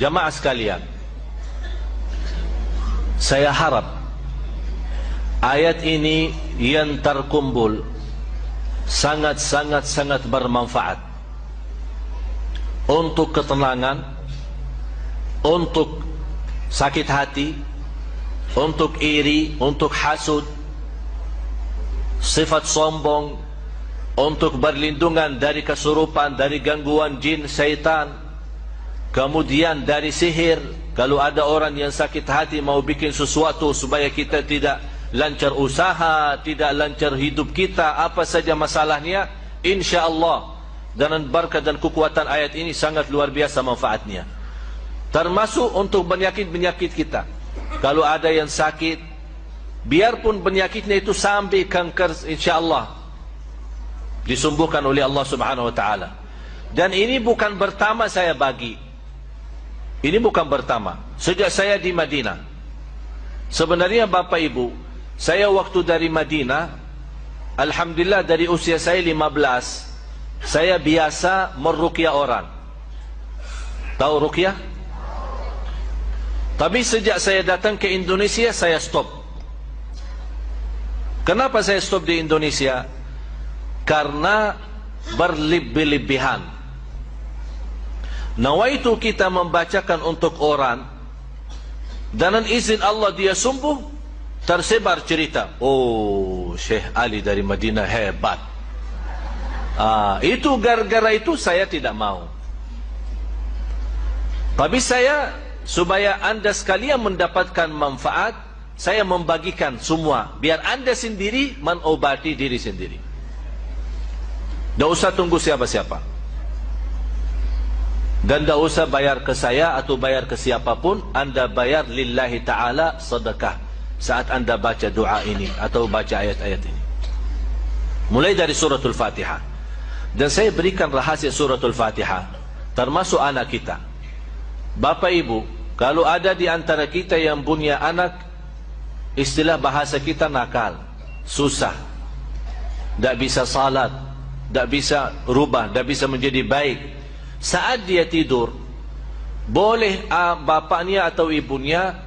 Jamaah sekalian, saya harap ayat ini yang terkumpul sangat bermanfaat untuk ketenangan, untuk sakit hati, untuk iri, untuk hasud, sifat sombong, untuk berlindungan dari kesurupan, dari gangguan jin, syaitan, kemudian dari sihir. Kalau ada orang yang sakit hati mau bikin sesuatu supaya kita tidak lancar usaha, tidak lancar hidup kita, apa saja masalahnya, insya-Allah dengan berkat dan kekuatan ayat ini sangat luar biasa manfaatnya. Termasuk untuk penyakit-penyakit kita. Kalau ada yang sakit, biarpun penyakitnya itu sampai kanker, insya-Allah disembuhkan oleh Allah Subhanahu wa taala. Dan ini bukan pertama saya bagi. Ini bukan pertama. Sejak saya di Madinah. Sebenarnya Bapak Ibu, saya waktu dari Madinah, alhamdulillah dari usia saya 15, saya biasa meruqyah orang. Tahu ruqyah? Tapi sejak saya datang ke Indonesia, saya stop. Kenapa saya stop di Indonesia? Karena berlebih-lebihan. Nawaitu kita membacakan untuk orang, dan dengan izin Allah dia sembuh, tersebar cerita, oh Syekh Ali dari Madinah hebat. Itu gara-gara itu saya tidak mau. Tapi saya, supaya anda sekalian mendapatkan manfaat, saya membagikan semua, biar anda sendiri mengobati diri sendiri. Tidak usah tunggu siapa-siapa. Dan tidak usah bayar ke saya atau bayar ke siapapun. Anda bayar lillahi ta'ala sedekah saat anda baca doa ini atau baca ayat-ayat ini. Mulai dari suratul Fatihah. Dan saya berikan rahasia suratul Fatihah, termasuk anak kita. Bapak Ibu, kalau ada di antara kita yang punya anak, istilah bahasa kita nakal, susah, tidak bisa salat, tidak bisa rubah, tidak bisa menjadi baik. Saat dia tidur, boleh bapaknya atau ibunya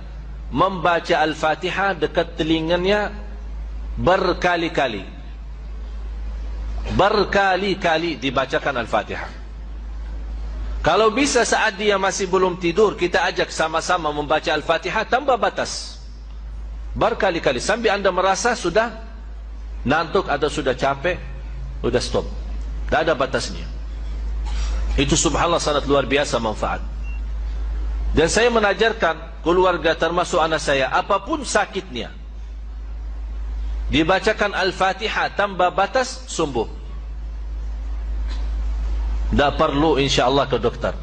membaca Al-Fatihah dekat telinganya berkali-kali. Berkali-kali dibacakan Al-Fatihah. Kalau bisa saat dia masih belum tidur, kita ajak sama-sama membaca Al-Fatihah tanpa batas. Berkali-kali, sampai anda merasa sudah ngantuk atau sudah capek, sudah stop. Tidak ada batasnya. Itu subhanallah sangat luar biasa manfaat. Dan saya menajarkan keluarga termasuk anak saya, apapun sakitnya, dibacakan Al-Fatihah tanpa batas, sembuh. Tidak perlu insya-Allah ke dokter.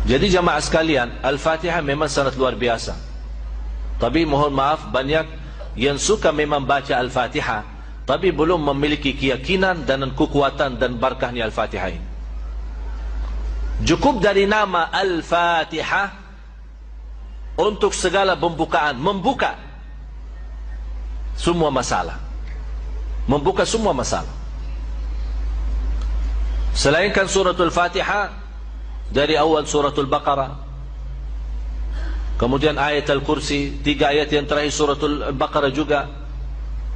Jadi jamaah sekalian, Al-Fatihah memang sangat luar biasa. Tapi mohon maaf, banyak yang suka memang baca Al-Fatihah, tapi belum memiliki keyakinan dan kekuatan dan barakahnya Al-Fatihah ini. Cukup dari nama Al-Fatihah untuk segala pembukaan, membuka semua masalah. Membuka semua masalah. Selainkan suratul Fatihah, dari awal suratul Baqarah, kemudian ayat Al-Kursi, 3 ayat yang terakhir suratul Baqarah juga,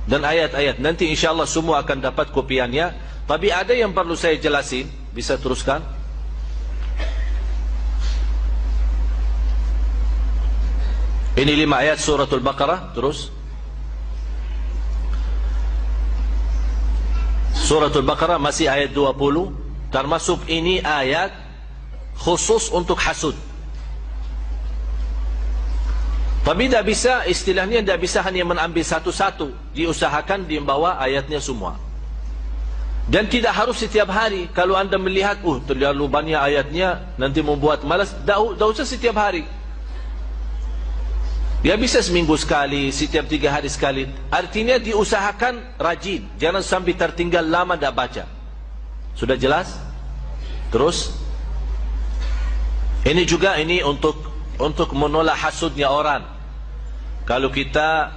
dan ayat-ayat nanti insyaAllah semua akan dapat kopiannya. Tapi ada yang perlu saya jelasin. Bisa teruskan? Ini 5 ayat suratul Baqarah. Terus suratul Baqarah masih ayat 20. Termasuk ini ayat khusus untuk hasud. Tapi tidak bisa, istilahnya tidak bisa hanya mengambil satu-satu. Diusahakan dibawa ayatnya semua. Dan tidak harus setiap hari. Kalau anda melihat, terlalu banyak ayatnya, nanti membuat malas, tidak usah setiap hari. Dia bisa seminggu sekali, setiap 3 hari sekali. Artinya diusahakan rajin. Jangan sampai tertinggal lama tidak baca. Sudah jelas? Terus, ini juga ini untuk menolak hasudnya orang. Kalau kita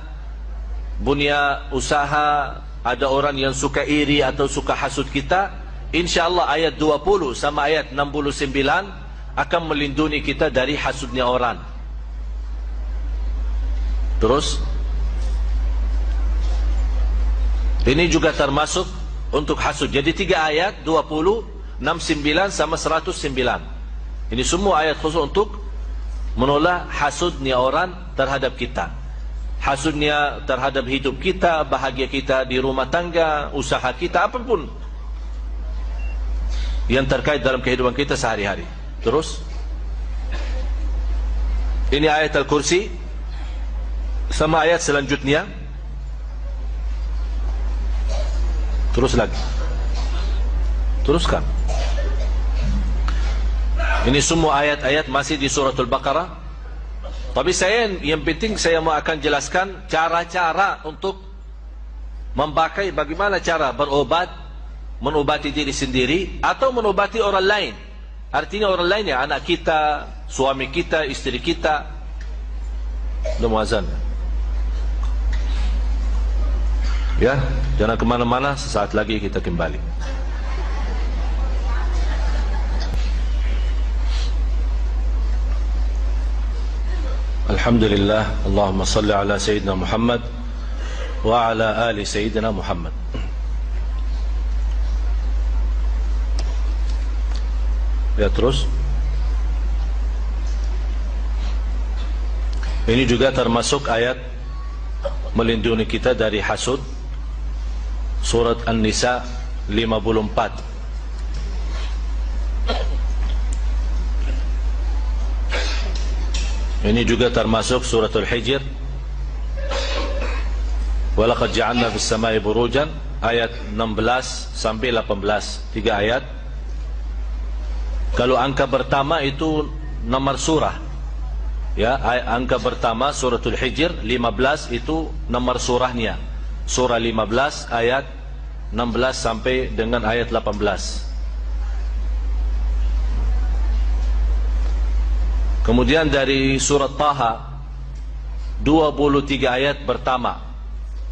punya usaha, ada orang yang suka iri atau suka hasud kita, InsyaAllah ayat 20 sama ayat 69 akan melindungi kita dari hasudnya orang. Terus ini juga termasuk untuk hasud. Jadi 3 ayat, 20, 69 sama 109. Ini semua ayat khusus untuk menolak hasudnya orang terhadap kita. Hasudnya terhadap hidup kita, bahagia kita di rumah tangga, usaha kita, apapun yang terkait dalam kehidupan kita sehari-hari. Terus ini ayat Al-Kursi sama ayat selanjutnya. Terus lagi. Teruskan. Ini semua ayat-ayat masih di suratul Baqarah. Tapi yang penting saya mau akan jelaskan cara-cara untuk memakai, bagaimana cara berobat, menobati diri sendiri atau menobati orang lain. Artinya orang lain ya, anak kita, suami kita, istri kita. Udah muazzan. Ya, jangan kemana-mana, sesaat lagi kita kembali. Alhamdulillah, Allahumma salli ala Sayyidina Muhammad wa ala ali Sayyidina Muhammad. Ya, terus ini juga termasuk ayat melindungi kita dari hasud. Surat An-Nisa 54. Ini juga termasuk suratul Hijr. Walaqad ja'alna fis samai burujan, ayat 16 sampai 18, 3 ayat. Kalau angka pertama itu nomor surah. Ya, angka pertama suratul Hijr 15 itu nomor surahnya. Surah 15 ayat 16 sampai dengan ayat 18. Kemudian dari surat Taha 23 ayat pertama,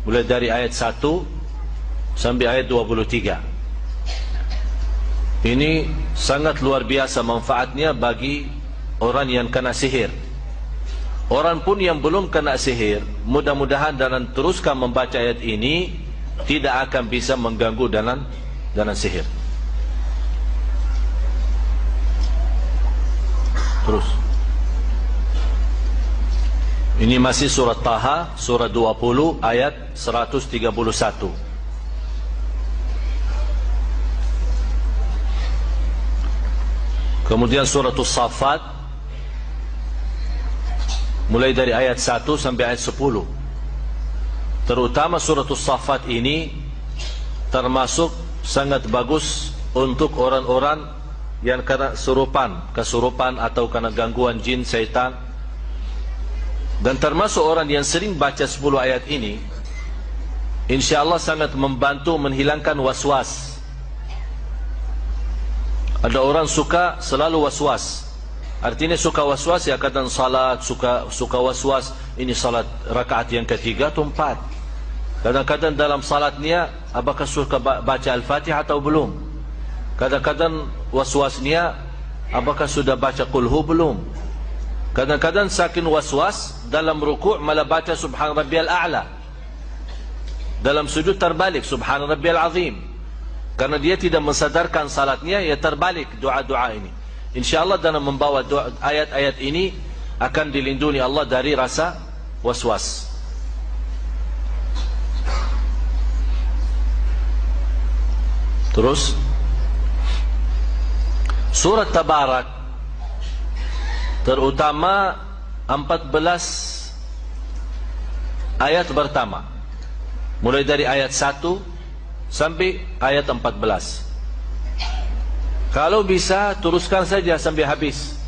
mulai dari ayat 1 sampai ayat 23. Ini sangat luar biasa manfaatnya bagi orang yang kena sihir. Orang pun yang belum kena sihir, mudah-mudahan dan teruskan membaca ayat ini, tidak akan bisa mengganggu dengan sihir. Terus ini masih surat Taha, surah 20 ayat 131. Kemudian surah As-Saffat mulai dari ayat 1 sampai ayat 10. Terutama surah As-Saffat ini termasuk sangat bagus untuk orang-orang yang kena kesurupan atau kena gangguan jin, syaitan. Dan termasuk orang yang sering baca 10 ayat ini, InsyaAllah sangat membantu menghilangkan was-was. Ada orang suka selalu was-was. Artinya suka was-was ya, kadang salat suka was-was, ini salat rakaat yang ketiga atau 4. Kadang-kadang dalam salatnya apakah suka baca Al-Fatihah atau belum. Kadang-kadang was-wasnya apakah sudah baca Qul Hu belum. Kadang-kadang saking was-was dalam rukuk malah baca Subhan Rabbiyal A'la. Dalam sujud terbalik Subhan Rabbiyal Azim. Karena dia tidak mensadarkan salatnya, ya terbalik doa-doa ini. InsyaAllah dalam membawa ayat-ayat ini akan dilindungi Allah dari rasa was-was. Terus surat Tabarak, terutama 14 ayat pertama, mulai dari ayat 1 sampai ayat 14. Kalau bisa teruskan saja sampai habis.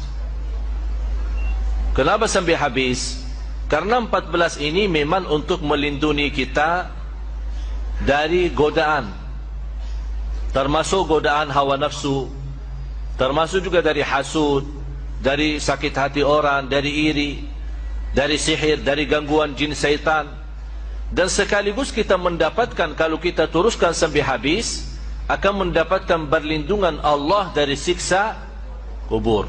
Kenapa sampai habis? Karena 14 ini memang untuk melindungi kita dari godaan, termasuk godaan hawa nafsu, termasuk juga dari hasud, dari sakit hati orang, dari iri, dari sihir, dari gangguan jin syaitan. Dan sekaligus kita mendapatkan, kalau kita teruskan sampai habis, akan mendapatkan perlindungan Allah dari siksa kubur.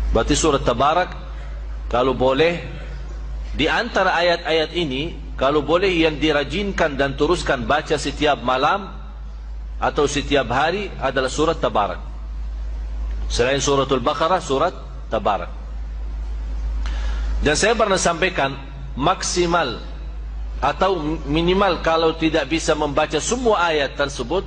Berarti surat Tabarak, kalau boleh, di antara ayat-ayat ini, kalau boleh yang dirajinkan dan teruskan baca setiap malam atau setiap hari adalah surat Tabarak. Selain suratul Baqarah, surat Tabarak. Dan saya pernah sampaikan, maksimal atau minimal kalau tidak bisa membaca semua ayat tersebut,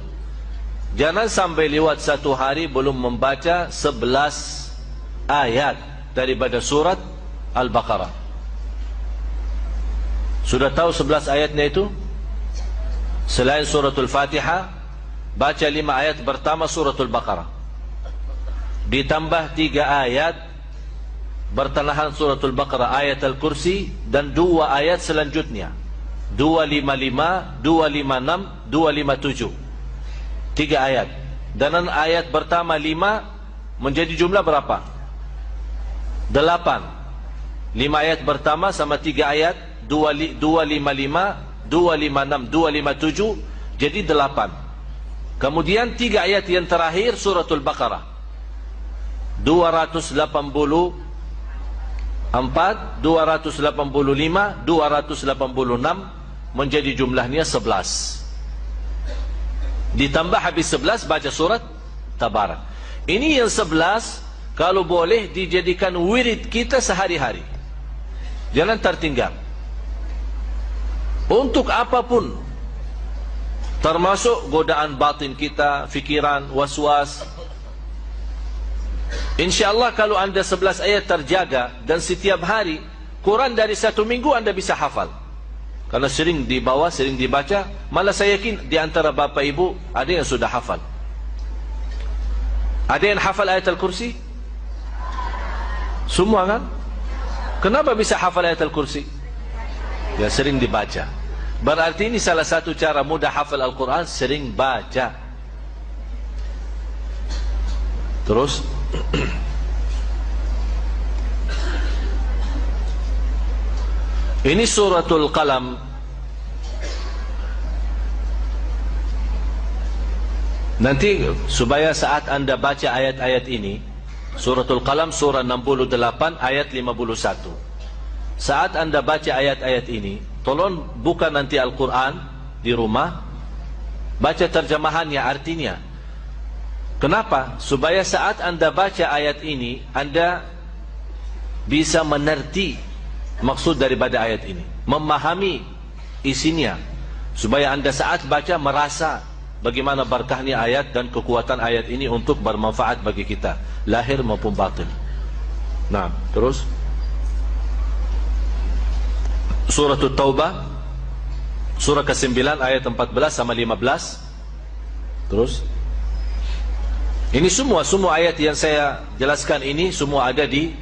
jangan sampai lewat satu hari belum membaca 11 ayat daripada surat Al-Baqarah. Sudah tahu 11 ayatnya itu? Selain suratul Fatihah, baca 5 ayat pertama suratul Baqarah, ditambah 3 ayat bertengahan suratul Baqarah, ayat Al-Kursi, dan 2 ayat selanjutnya, 255, 256, 257, 3 ayat. Dan ayat pertama 5 menjadi jumlah berapa? 8. 5 ayat pertama sama 3 ayat, 255, 256, 257, jadi 8. Kemudian 3 ayat yang terakhir suratul Baqarah, 284, 285, 286, menjadi jumlahnya 11. Ditambah habis 11 baca surat Tabarak. Ini yang 11 kalau boleh dijadikan wirid kita sehari-hari. Jangan tertinggal. Untuk apapun, termasuk godaan batin kita, fikiran, waswas. InsyaAllah kalau anda 11 ayat terjaga dan setiap hari, Quran dari 1 minggu anda bisa hafal. Karena sering dibawa, sering dibaca. Malah saya yakin di antara bapa ibu ada yang sudah hafal. Ada yang hafal ayat Al-Kursi? Semua kan? Kenapa bisa hafal ayat Al-Kursi? Ya, sering dibaca. Berarti ini salah satu cara mudah hafal Al-Quran, sering baca. Terus ini suratul Qalam. Nanti supaya saat anda baca ayat-ayat ini, suratul Qalam surah 68 ayat 51. Saat anda baca ayat-ayat ini, tolong buka nanti Al-Quran di rumah, baca terjemahannya, artinya. Kenapa? Supaya saat anda baca ayat ini, anda bisa mengerti maksud daripada ayat ini, memahami isinya, supaya anda saat baca merasa bagaimana berkahnya ayat dan kekuatan ayat ini untuk bermanfaat bagi kita, lahir maupun batin. Nah, terus surah At-Taubah, surah ke-9 ayat 14 sama 15. Terus ini semua ayat yang saya jelaskan ini semua ada di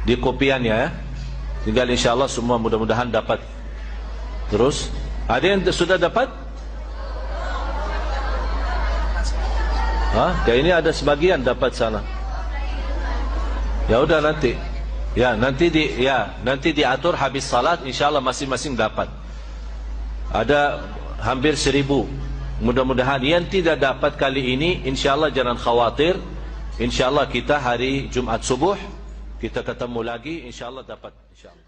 kopiannya ya. Tinggal insyaAllah semua mudah-mudahan dapat. Terus ada yang sudah dapat? Kayak ini ada sebagian dapat sana. Ya udah nanti. Ya nanti diatur habis salat insyaallah masing-masing dapat. Ada hampir 1000. Mudah-mudahan yang tidak dapat kali ini insyaallah jangan khawatir. Insyaallah kita hari Jumat subuh kita ketemu lagi, insyaallah dapat insyaallah.